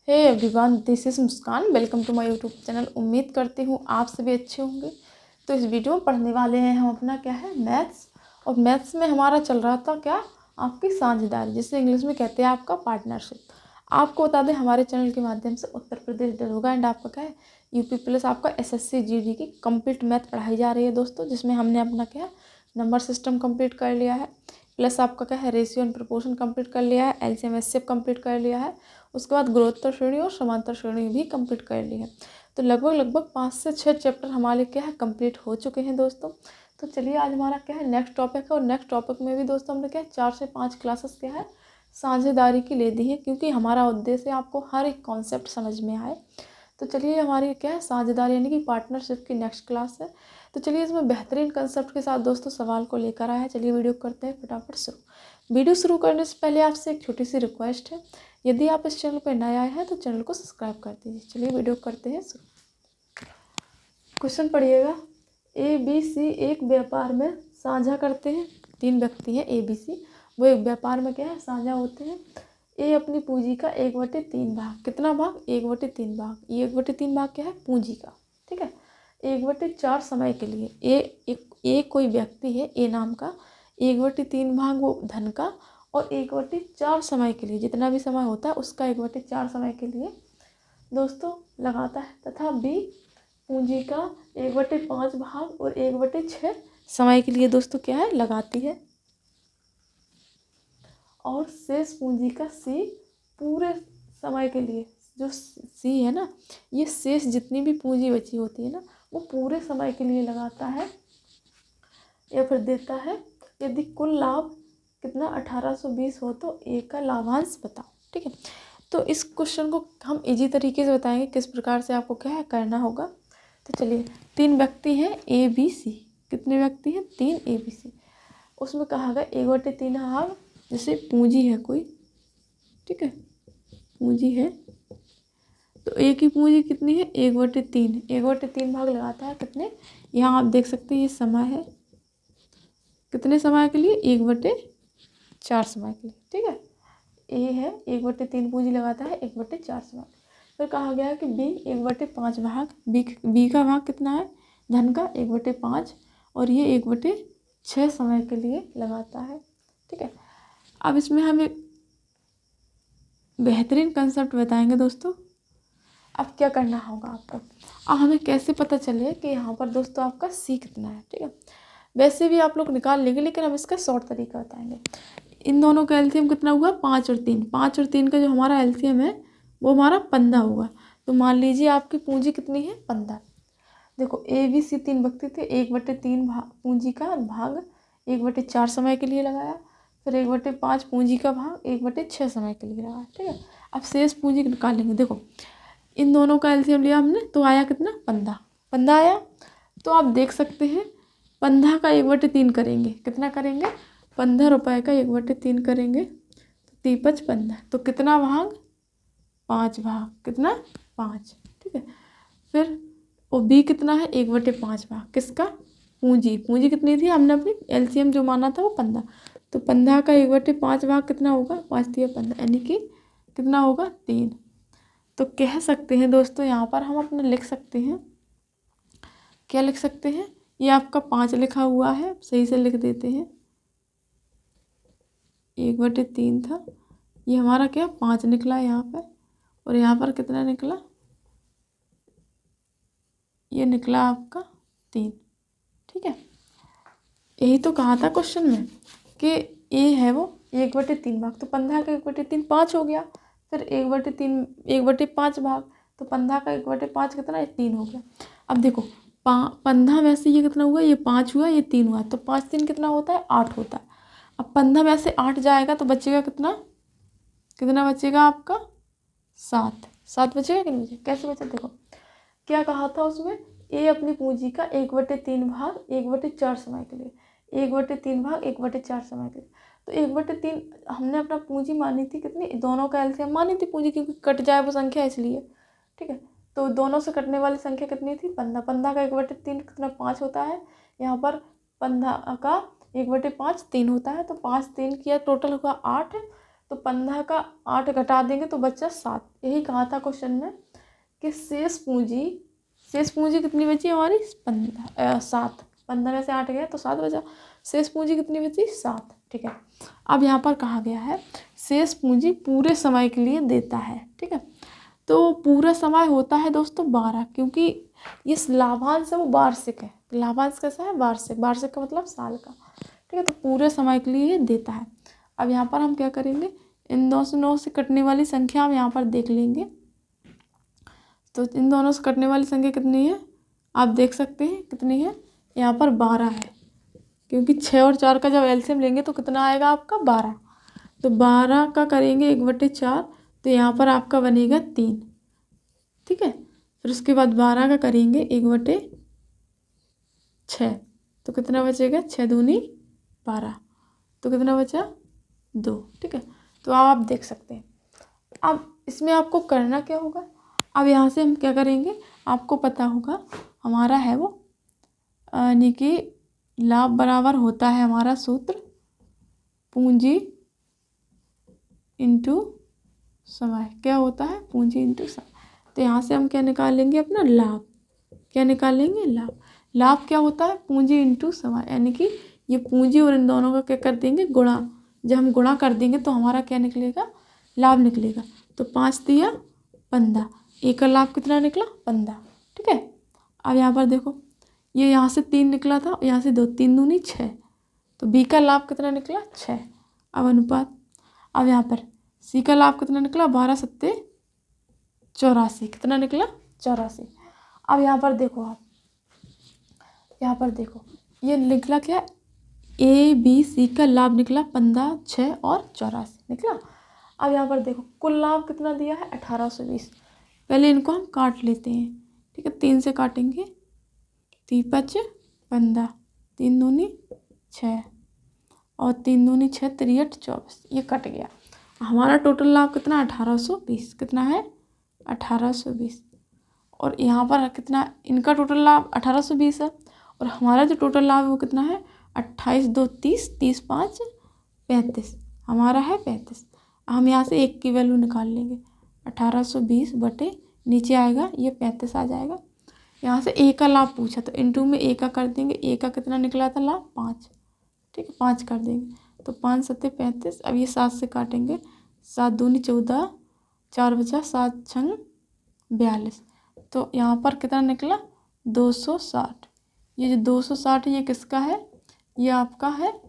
Hey everyone, this is Muskaan. Welcome to my YouTube channel. उम्मीद करती हूँ आप सभी अच्छे होंगे। तो इस वीडियो में पढ़ने वाले हैं हम अपना क्या है मैथ्स। और मैथ्स में हमारा चल रहा था क्या, आपकी साझेदारी, जिसे इंग्लिश में कहते हैं आपका पार्टनरशिप। आपको बता दें हमारे चैनल के माध्यम से उत्तर प्रदेश दरोगा एंड आपका क्या है यूपी प्लस आपका एसएससी जीडी की कंप्लीट मैथ पढ़ाई जा रही है दोस्तों, जिसमें हमने अपना क्या है नंबर सिस्टम कंप्लीट कर लिया है, प्लस आपका क्या है रेशियो एंड प्रोपोर्शन कंप्लीट कर लिया है, एलसीएम एचसीएफ कंप्लीट कर लिया है, उसके बाद गुणोत्तर श्रेणी और समांतर श्रेणी भी कंप्लीट कर ली है। तो लगभग 5 से 6 चैप्टर हमारे क्या है कंप्लीट हो चुके हैं दोस्तों। तो चलिए आज हमारा क्या है नेक्स्ट टॉपिक है, और नेक्स्ट टॉपिक में भी दोस्तों हमने क्या है 4 से 5 क्लासेस क्या है साझेदारी की ले दी है, क्योंकि हमारा उद्देश्य आपको हर एक कॉन्सेप्ट समझ में आए। तो चलिए हमारी क्या है साझेदारी यानी कि पार्टनरशिप की नेक्स्ट क्लास है। तो चलिए इसमें बेहतरीन कंसेप्ट के साथ दोस्तों सवाल को लेकर आया है। चलिए वीडियो करते हैं फटाफट शुरू। वीडियो शुरू करने से पहले आपसे एक छोटी सी रिक्वेस्ट है, यदि आप इस चैनल पर नए आए हैं तो चैनल को सब्सक्राइब कर दीजिए। चलिए वीडियो करते हैं शुरू। क्वेश्चन पढ़िएगा। ए बी सी एक व्यापार में साझा करते हैं। 3 व्यक्ति हैं ए बी सी, वो एक व्यापार में क्या है साझा होते हैं। ए अपनी पूंजी का 1/3 भाग, कितना भाग 1/3 भाग, ये 1/3 भाग क्या है पूंजी का, ठीक है 1/4 समय के लिए ए कोई व्यक्ति है ए नाम का, 1/3 भाग वो धन का और 1/4 समय के लिए, जितना भी समय होता है उसका 1/4 समय के लिए दोस्तों लगाता है। तथा बी पूंजी का 1/5 भाग और 1/6 समय के लिए दोस्तों क्या है लगाती है। और शेष पूंजी का सी पूरे समय के लिए, जो सी है ना ये शेष जितनी भी पूंजी बची होती है ना वो पूरे समय के लिए लगाता है या फिर देता है। यदि कुल लाभ कितना 1820 हो तो ए का लाभांश बताओ, ठीक है। तो इस क्वेश्चन को हम इजी तरीके से बताएंगे किस प्रकार से आपको क्या है करना होगा। तो चलिए 3 व्यक्ति हैं ए बी सी, कितने व्यक्ति हैं 3 ए बी सी। उसमें कहा गया 1/3 भाग, जैसे पूंजी है कोई, ठीक है पूंजी है तो ए की पूंजी कितनी है 1/3, 1/3 भाग लगाता है कितने, यहाँ आप देख सकते हैं ये समय है, कितने समय के लिए 1/4 समय के लिए, ठीक है ए है 1/3 पूंजी लगाता है 1/4 समय। फिर कहा गया है कि बी 1/5 भाग, बी का भाग कितना है धन का 1/5 और ये 1/6 समय के लिए लगाता है, ठीक है। अब इसमें हम एक बेहतरीन कंसेप्ट बताएंगे दोस्तों। अब क्या करना होगा आपको, अब हमें कैसे पता चले कि यहाँ पर दोस्तों आपका सी कितना है, ठीक है। वैसे भी आप लोग निकाल लेंगे लेकिन हम इसका शॉर्ट तरीका बताएंगे। इन दोनों का एलसीएम कितना हुआ 5 और 3, 5 और 3 का जो हमारा एलसीएम है वो हमारा 15 होगा। तो मान लीजिए आपकी पूंजी कितनी है 15। देखो ए बी सी 3 व्यक्ति थे, 1/3 भाग पूंजी का भाग 1/4 समय के लिए लगाया, फिर 1/5 पूंजी का भाग 1/6 समय के लिए लगाया, ठीक है। अब शेष पूंजी निकालेंगे। देखो इन दोनों का एलसीएम लिया हमने तो आया कितना 15 आया। तो आप देख सकते हैं 15 का 1/3 करेंगे, कितना करेंगे 15 रुपये का 1/3 करेंगे तो 3×5 15, तो कितना भाग 5 भाग, कितना 5, ठीक है। फिर और बी कितना है 1/5 भाग, किसका पूंजी कितनी थी हमने अपनी एलसीएम जो माना था वो 15, तो 15 का 1/5 भाग कितना होगा 5 3 15, यानी कि कितना होगा 3। तो कह सकते हैं दोस्तों यहाँ पर हम अपना लिख सकते हैं, क्या लिख सकते हैं, ये आपका 5 लिखा हुआ है, सही से लिख देते हैं 1/3 था, ये हमारा क्या 5 निकला यहाँ पर, और यहाँ पर कितना निकला ये निकला आपका 3, ठीक है। यही तो कहा था क्वेश्चन में कि ए है वो 1/3 भाग, तो 15 का 1/3 5 हो गया, फिर 1/3 1/5 भाग, तो 15 का 1/5 कितना 3 हो गया। अब देखो 15 में से ये कितना हुआ ये 5 हुआ ये 3 हुआ, तो 5 3 कितना होता है 8 होता है। अब 15 में से 8 जाएगा तो बचेगा कितना, कितना बचेगा आपका 7 बचेगा कि नहीं बचेगा, कैसे बचा देखो क्या कहा था उसमें, ए अपनी पूंजी का 1/3 भाग 1/4 समय के लिए, 1/3 भाग 1/4 समय के लिए, तो 1/3 हमने अपना पूंजी मानी थी कितनी, दोनों का एलसीएम मानी थी पूंजी, क्योंकि कट जाए वो संख्या इसलिए, ठीक है। तो दोनों से कटने वाली संख्या कितनी थी 15, 15 का 1/3 कितना 5 होता है, यहाँ पर 15 का 1/5 3 होता है, तो 5 3 किया टोटल होगा 8, तो 15 का 8 घटा देंगे तो बचा 7। यही कहा था क्वेश्चन में कि शेष पूंजी कितनी बची हमारी 7। 15 में से 8 गया तो 7 बचा। शेष पूंजी कितनी बची 7। ठीक है, अब यहाँ पर कहा गया है शेष पूंजी पूरे समय के लिए देता है। ठीक है, तो पूरा समय होता है दोस्तों 12, क्योंकि ये लाभांश है वो वार्षिक है। लाभांश कैसा है? वार्षिक। वार्षिक का मतलब साल का। ठीक है, तो पूरे समय के लिए देता है। अब यहाँ पर हम क्या करेंगे, इन 209 से कटने वाली संख्या हम यहाँ पर देख लेंगे। तो इन दोनों से कटने वाली संख्या कितनी है आप देख सकते हैं कितनी है, यहाँ पर 12 है, क्योंकि 6 और 4 का जब एलसीएम लेंगे तो कितना आएगा आपका 12। तो 12 का करेंगे 1/4, तो यहाँ पर आपका बनेगा 3। ठीक है, फिर उसके बाद 12 का करेंगे 1/6, तो कितना बचेगा 6 दूनी 12, तो कितना बचा 2। ठीक है, तो आप देख सकते हैं। अब इसमें आपको करना क्या होगा, अब यहाँ से हम क्या करेंगे, आपको पता होगा हमारा है वो यानी कि लाभ बराबर होता है हमारा सूत्र पूंजी इंटू समय। क्या होता है? पूंजी इंटू समय। तो यहाँ से हम क्या निकालेंगे अपना लाभ। क्या निकालेंगे? लाभ। लाभ क्या होता है? पूंजी इंटू समय, यानी कि ये पूंजी और इन दोनों का क्या कर देंगे गुणा। जब हम गुणा कर देंगे तो हमारा क्या निकलेगा? लाभ निकलेगा। तो 5 दिया 15, एक का लाभ कितना निकला 15। ठीक है, अब यहाँ पर देखो ये यहाँ से 3 निकला था, यहाँ से 2, 3 दूनी 6, तो बी का लाभ कितना निकला 6। अब अनुपात, अब यहाँ पर सी का लाभ कितना निकला 12 सत्ते 84, कितना निकला 84। अब यहाँ पर देखो आप, यहाँ पर देखो ये निकला क्या, ए बी सी का लाभ निकला 15, 6 और 84 निकला। अब यहाँ पर देखो कुल लाभ कितना दिया है 1820। पहले इनको हम काट लेते हैं। ठीक है, 3 से काटेंगे, 3 5 15, 3 दूनी 6 और 3 दूनी 6, 3 8 24, ये कट गया। हमारा टोटल लाभ कितना 1820, कितना है 1820। और यहाँ पर कितना, इनका टोटल लाभ 1820 है और हमारा जो टोटल लाभ है वो कितना है 28 2 30, 30 5 35, हमारा है 35। हम यहाँ से एक की वैल्यू निकाल लेंगे, 1820 बटे नीचे आएगा ये 35 आ जाएगा। यहाँ से ए का लाभ पूछा तो इंटू में ए का कर देंगे, ए का कितना निकला था लाभ 5। ठीक है, 5 कर देंगे तो 5 सत्ते 35। अब ये 7 से काटेंगे, 7 दूनी 14, 4 बचा, 7 छंग 42, तो यहाँ पर कितना निकला 260। ये जो 260 है ये किसका है? ये आपका है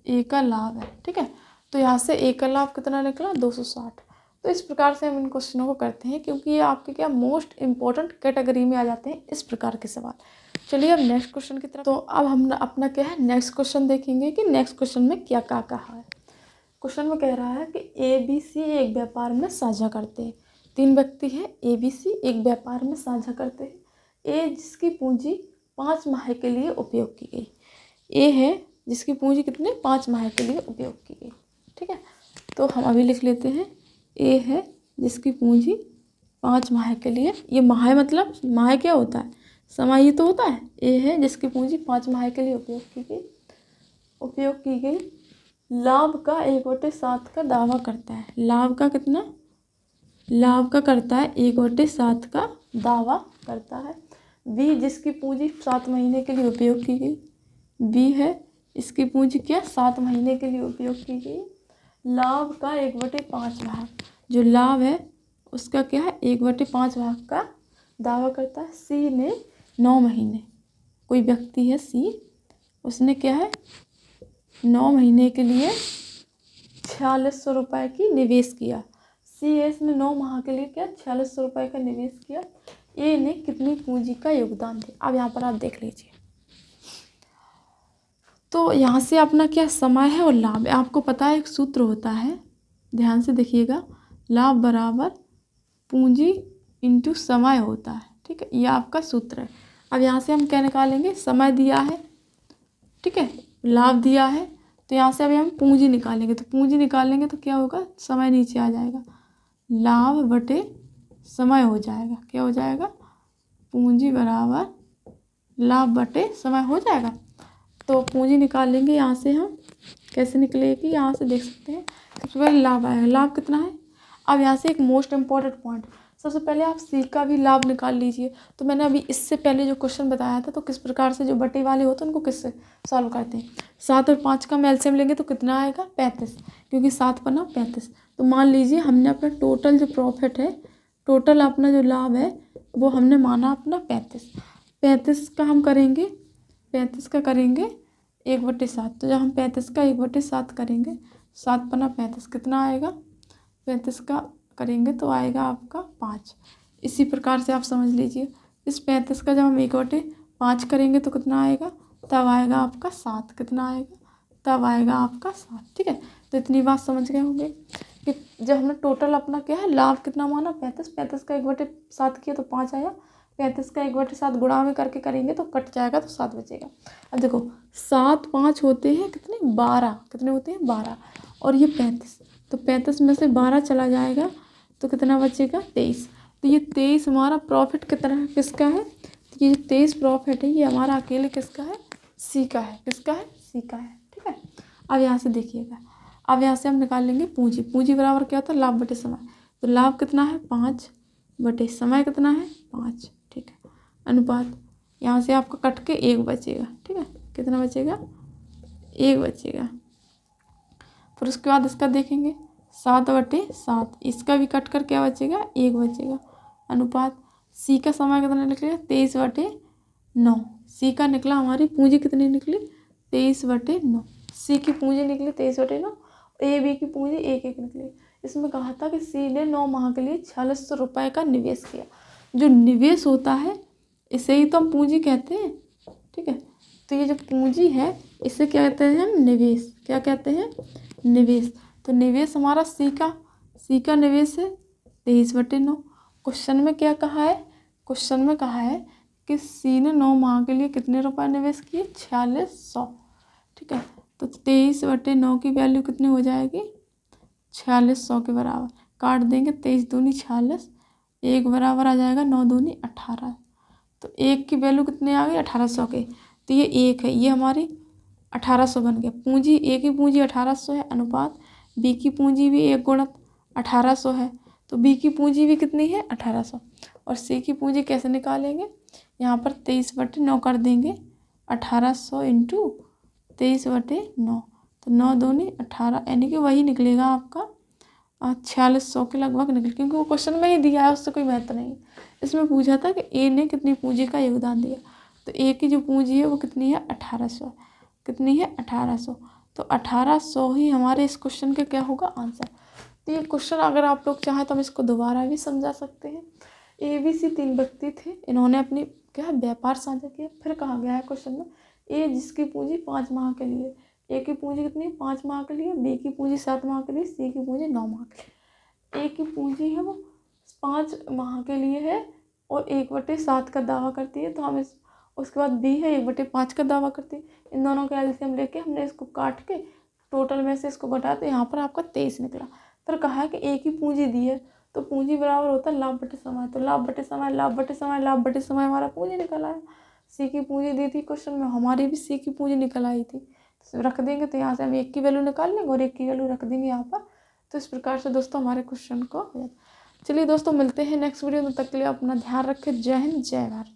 ए का लाभ है। ठीक है, तो यहाँ से ए का लाभ कितना निकला 260। तो इस प्रकार से हम इन क्वेश्चनों को करते हैं, क्योंकि ये आपके क्या मोस्ट इम्पोर्टेंट कैटेगरी में आ जाते हैं इस प्रकार के सवाल। चलिए अब नेक्स्ट क्वेश्चन की तरफ। तो अब हम अपना क्या है नेक्स्ट क्वेश्चन देखेंगे कि नेक्स्ट क्वेश्चन में क्या क्या कहा है। क्वेश्चन में कह रहा है कि ए बी सी एक व्यापार में साझा करते हैं। 3 व्यक्ति हैं, ए बी सी एक व्यापार में साझा करते हैं। ए जिसकी पूंजी 5 माह के लिए उपयोग की गई। ए है जिसकी पूंजी कितने 5 माह के लिए उपयोग की गई। ठीक है, तो हम अभी लिख लेते हैं ए है जिसकी पूंजी 5 माह के लिए, ये माह मतलब माह क्या होता है? समय ही तो होता है। ए है जिसकी पूंजी 5 माह के लिए उपयोग की गई लाभ का 1/7 का दावा करता है। लाभ का कितना? लाभ का करता है 1/7 का दावा करता है। बी जिसकी पूंजी 7 महीने के लिए उपयोग की गई। बी है इसकी पूंजी क्या 7 महीने के लिए उपयोग की गई। लाभ का 1/5 भाग, जो लाभ है उसका क्या है 1/5 भाग का दावा करता है। सी ने 9 महीने, कोई व्यक्ति है सी, उसने क्या है 9 महीने के लिए 4600 रुपये की निवेश किया। सी एस ने 9 माह के लिए क्या 4600 रुपये का निवेश किया। ए ने कितनी पूंजी का योगदान दिया। अब यहाँ पर आप देख लीजिए, तो यहाँ से अपना क्या समय है और लाभ है। आपको पता है एक सूत्र होता है, ध्यान से देखिएगा, लाभ बराबर पूंजी इंटू समय होता है। ठीक है, ये आपका सूत्र है। अब यहाँ से हम क्या निकालेंगे, समय दिया है, ठीक है, लाभ दिया है, तो यहाँ से अभी हम पूंजी निकालेंगे। तो पूंजी निकालेंगे तो क्या होगा, समय नीचे आ जाएगा, लाभ बटे समय हो जाएगा। क्या हो जाएगा, पूंजी बराबर लाभ बटे समय हो जाएगा। तो पूंजी निकाल लेंगे यहाँ से हम। कैसे निकलेगी, यहाँ से देख सकते हैं। सबसे पहले लाभ आएगा, लाभ कितना है। अब यहाँ से एक मोस्ट इम्पॉर्टेंट पॉइंट, सबसे पहले आप सी का भी लाभ निकाल लीजिए। तो मैंने अभी इससे पहले जो क्वेश्चन बताया था, तो किस प्रकार से जो बटे वाले होते हैं उनको किससे सॉल्व करते हैं। 7 और 5 का हम एलसीएम लेंगे तो कितना आएगा 35, क्योंकि 7 पन्ना 35। तो मान लीजिए हमने अपना टोटल जो प्रॉफिट है, टोटल अपना जो लाभ है वो हमने माना अपना 35 का हम करेंगे, 35 का करेंगे 1/7। तो जब हम 35 का 1/7 करेंगे, 7 पन्ना 35 कितना आएगा, 35 का करेंगे तो आएगा आपका 5। इसी प्रकार से आप समझ लीजिए, इस 35 का जब हम 1/5 करेंगे तो कितना आएगा, तब आएगा आपका 7। कितना आएगा, तब आएगा आपका 7। ठीक है, तो इतनी बात समझ गए होंगे कि जब हमने टोटल अपना क्या है लाभ कितना माना 35 का 1/7 किया तो 5 आया। 35 का 1/7 गुणा में करके करेंगे तो कट जाएगा तो 7 बचेगा। अब देखो 7 5 होते हैं कितने, 12। कितने होते हैं 12, और ये 35, तो 35 में से 12 चला जाएगा तो कितना बचेगा 23। तो ये 23 हमारा प्रॉफिट कितना है, किसका है, तो ये 23 प्रॉफिट है ये हमारा अकेले किसका है, सी का है। किसका है, सी का है। ठीक है, अब यहाँ से देखिएगा, अब यहाँ से हम निकाल लेंगे पूंजी। पूंजी बराबर क्या होता है, लाभ बटे समय। तो लाभ कितना है 5 बटे समय कितना है 5। ठीक है, अनुपात यहाँ से आपका कट के 1 बचेगा। ठीक है, कितना बचेगा, 1 बचेगा। फिर उसके बाद इसका देखेंगे 7/7, इसका भी कट कर क्या बचेगा 1 बचेगा। अनुपात सी का समय कितना निकलेगा 23/9। सी का निकला, हमारी पूंजी कितनी निकली 23/9। सी की पूंजी निकली 23/9, ए बी की पूंजी 1 निकली। इसमें कहा था कि सी ने 9 माह के लिए 4600 रुपये का निवेश किया। जो निवेश होता है इसे ही तो हम पूंजी कहते हैं। ठीक है, तो ये जो पूंजी है इसे क्या कहते हैं हम, निवेश। क्या कहते हैं, निवेश। तो निवेश हमारा सी का निवेश है 23/9। क्वेश्चन में क्या कहा है, क्वेश्चन में कहा है कि सी ने 9 माह के लिए कितने रुपए निवेश किए 4600। ठीक है, तो 23/9 की वैल्यू कितनी हो जाएगी 4600 के बराबर। काट देंगे 23 दूनी 46, 1 बराबर आ जाएगा 9 दूनी 18। तो 1 की वैल्यू कितने आ गई 1800 के, तो ये 1 है, ये हमारी 1800 बन गया। पूंजी ए की पूंजी 1800 है। अनुपात बी की पूंजी भी 1 गुणित 1800 है, तो बी की पूंजी भी कितनी है 1800। और सी की पूंजी कैसे निकालेंगे, यहाँ पर 23/9 कर देंगे, 1800 इंटू 23/9, तो 9 दूनी 18, यानी कि वही निकलेगा आपका 4600 के लगभग निकले, क्योंकि वो क्वेश्चन में ही दिया है, उससे कोई महत्व नहीं। इसमें पूछा था कि ए ने कितनी पूंजी का योगदान दिया, तो ए की जो पूंजी है वो कितनी है 1800। कितनी है 1800, तो 1800 ही हमारे इस क्वेश्चन के क्या होगा आंसर। तो ये क्वेश्चन अगर आप लोग चाहें तो हम इसको दोबारा भी समझा सकते हैं। ABC 3 व्यक्ति थे, इन्होंने अपनी क्या व्यापार साझा किया। फिर कहा गया है क्वेश्चन में ए जिसकी पूंजी 5 माह के लिए, ए की पूंजी कितनी 5 माह के लिए, बी की पूंजी 7 माह के लिए, सी की पूंजी 9 माह के लिए। ए की पूंजी है वो 5 माह के लिए है और 1/7 का दावा करती है, तो हम इस उसके बाद बी है 1/5 का दावा करती है। इन दोनों का एलसीएम लेके हमने इसको काट के टोटल में से इसको घटा, तो यहाँ पर आपका 23 निकला। फिर कहा है कि ए की पूंजी दी है, तो पूंजी बराबर होता है लाभ बटे समय। तो लाभ बटे समय, लाभ बटे समय, लाभ बटे समय हमारा पूंजी निकल आया। सी की पूंजी दी थी क्वेश्चन में, हमारी भी सी की पूंजी निकल आई थी। तो रख देंगे, तो यहाँ से हम 1 की वैल्यू निकाल लेंगे और 1 की वैल्यू रख देंगे यहाँ पर। तो इस प्रकार से दोस्तों हमारे क्वेश्चन को, चलिए दोस्तों मिलते हैं नेक्स्ट वीडियो में, तब तक के लिए अपना ध्यान रखें। जय हिंद, जय भारत।